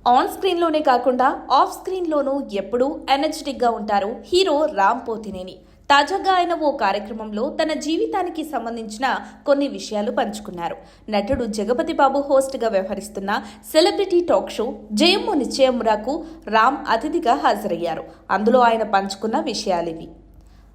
On స్క్రీన్లోనే కాకుండా of స్క్రీన్లోనూ ఎప్పుడూ ఎనర్జెటిక్గా ఉంటారు హీరో రామ్ పోతినేని. తాజాగా ఆయన ఓ కార్యక్రమంలో తన జీవితానికి సంబంధించిన కొన్ని విషయాలు పంచుకున్నారు. నటుడు జగపతి బాబు హోస్ట్గా వ్యవహరిస్తున్న సెలబ్రిటీ టాక్ షో జయమ్ము నిశ్చయమురాకు రామ్ అతిథిగా హాజరయ్యారు. అందులో ఆయన పంచుకున్న విషయాలివి.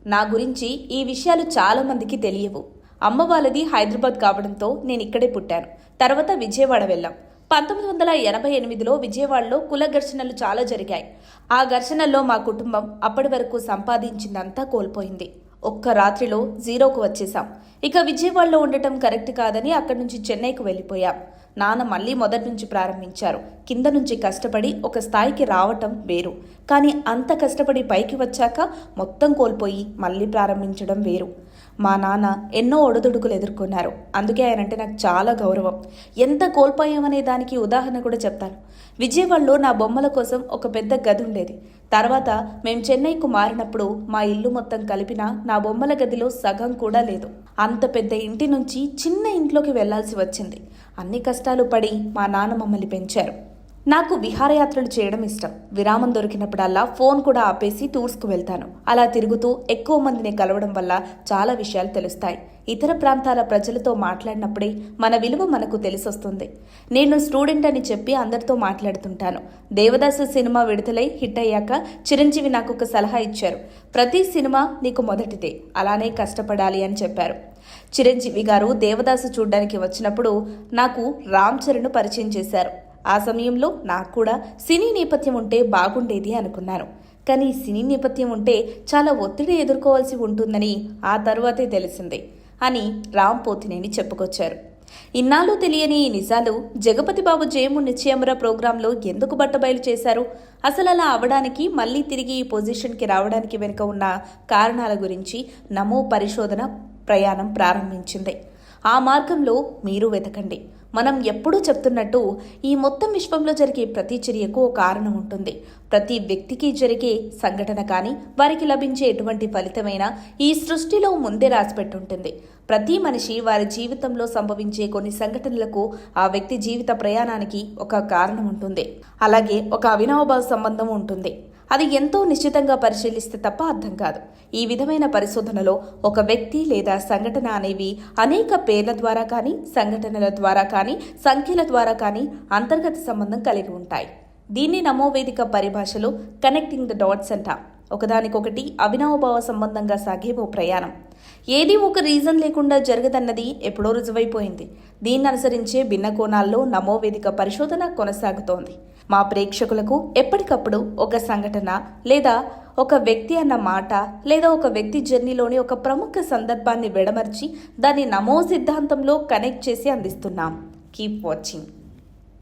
నా గురించి ఈ విషయాలు చాలా మందికి తెలియవు. అమ్మ వాళ్ళది హైదరాబాద్ కావడంతో నేను ఇక్కడే పుట్టాను. తర్వాత విజయవాడ వెళ్ళాం. 1988లో విజయవాడలో కుల ఘర్షణలు చాలా జరిగాయి. ఆ ఘర్షణల్లో మా కుటుంబం అప్పటి వరకు సంపాదించిందంతా కోల్పోయింది. ఒక్క రాత్రిలో జీరోకు వచ్చేసాం. ఇక విజయవాడలో ఉండటం కరెక్ట్ కాదని అక్కడి నుంచి చెన్నైకి వెళ్ళిపోయాం. నాన్న మళ్ళీ మొదటి నుంచి ప్రారంభించారు. కింద నుంచి కష్టపడి ఒక స్థాయికి రావటం వేరు, కానీ అంత కష్టపడి పైకి వచ్చాక మొత్తం కోల్పోయి మళ్ళీ ప్రారంభించడం వేరు. మా నాన్న ఎన్నో ఒడిదుడుకులు ఎదుర్కొన్నారు. అందుకే ఆయనంటే నాకు చాలా గౌరవం. ఎంత కోల్పోయామనే దానికి ఉదాహరణ కూడా చెప్తాను. విజయవాడలో నా బొమ్మల కోసం ఒక పెద్ద గది ఉండేది. తర్వాత మేము చెన్నైకు మారినప్పుడు మా ఇల్లు మొత్తం కలిపినా నా బొమ్మల గదిలో సగం కూడా లేదు. అంత పెద్ద ఇంటి నుంచి చిన్న ఇంట్లోకి వెళ్లాల్సి వచ్చింది. అన్ని కష్టాలు పడి మా నాన్న మమ్మల్ని పెంచారు. నాకు విహారయాత్రలు చేయడం ఇష్టం. విరామం దొరికినప్పుడల్లా ఫోన్ కూడా ఆపేసి టూర్స్కు వెళ్తాను. అలా తిరుగుతూ ఎక్కువ మందిని కలవడం వల్ల చాలా విషయాలు తెలుస్తాయి. ఇతర ప్రాంతాల ప్రజలతో మాట్లాడినప్పుడే మన విలువ మనకు తెలిసొస్తుంది. నేను స్టూడెంట్ అని చెప్పి అందరితో మాట్లాడుతుంటాను. దేవదాసు సినిమా విడుదలై హిట్ అయ్యాక చిరంజీవి నాకు ఒక సలహా ఇచ్చారు. ప్రతి సినిమా నీకు మొదటిదే, అలానే కష్టపడాలి అని చెప్పారు. చిరంజీవి గారు దేవదాసు చూడ్డానికి వచ్చినప్పుడు నాకు రామ్ చరణ్ పరిచయం చేశారు. ఆ సమయంలో నాకు కూడా సినీ నేపథ్యం ఉంటే బాగుండేది అనుకున్నాను. కానీ సినీ నేపథ్యం ఉంటే చాలా ఒత్తిడి ఎదుర్కోవాల్సి ఉంటుందని ఆ తర్వాతే తెలిసింది అని రామ్ పోతినేని చెప్పుకొచ్చారు. ఇన్నాళ్ళు తెలియని ఈ నిజాలు జగపతి బాబు జయము నిశ్చయమురా ప్రోగ్రాంలో ఎందుకు బట్టబయలు చేశారు? అసలు అలా అవడానికి, మళ్ళీ తిరిగి ఈ పొజిషన్కి రావడానికి వెనుక ఉన్న కారణాల గురించి నమో పరిశోధన ప్రయాణం ప్రారంభించింది. ఆ మార్గంలో మీరు వెతకండి. మనం ఎప్పుడూ చెప్తున్నట్టు ఈ మొత్తం విశ్వంలో జరిగే ప్రతి చర్యకు ఒక కారణం ఉంటుంది. ప్రతి వ్యక్తికి జరిగే సంఘటన కానీ, వారికి లభించే ఎటువంటి ఫలితమైనా ఈ సృష్టిలో ముందే రాసిపెట్టుంటుంది. ప్రతి మనిషి వారి జీవితంలో సంభవించే కొన్ని సంఘటనలకు ఆ వ్యక్తి జీవిత ప్రయాణానికి ఒక కారణం ఉంటుంది. అలాగే ఒక అవినాభావ సంబంధం ఉంటుంది. అది ఎంతో నిశ్చితంగా పరిశీలిస్తే తప్ప అర్థం కాదు. ఈ విధమైన పరిశోధనలో ఒక వ్యక్తి లేదా సంఘటన అనేవి అనేక పేర్ల ద్వారా కానీ, సంఘటనల ద్వారా కానీ, సంఖ్యల ద్వారా కానీ అంతర్గత సంబంధం కలిగి ఉంటాయి. దీన్ని నమోవేదిక పరిభాషలో కనెక్టింగ్ ద డాట్స్ అంటాం. ఒకదానికొకటి అవినాభావ సంబంధంగా సాగే ఓ ప్రయాణం. ఏది ఒక రీజన్ లేకుండా జరగదన్నది ఎప్పుడో రుజువైపోయింది. దీన్ని అనుసరించే భిన్న కోణాల్లో నమోవేదిక పరిశోధన కొనసాగుతోంది. మా ప్రేక్షకులకు ఎప్పటికప్పుడు ఒక సంఘటన లేదా ఒక వ్యక్తి అన్న మాట లేదా ఒక వ్యక్తి జర్నీలోని ఒక ప్రముఖ సందర్భాన్ని విడమర్చి దాన్ని నమో సిద్ధాంతంలో కనెక్ట్ చేసి అందిస్తున్నాం. Keep watching.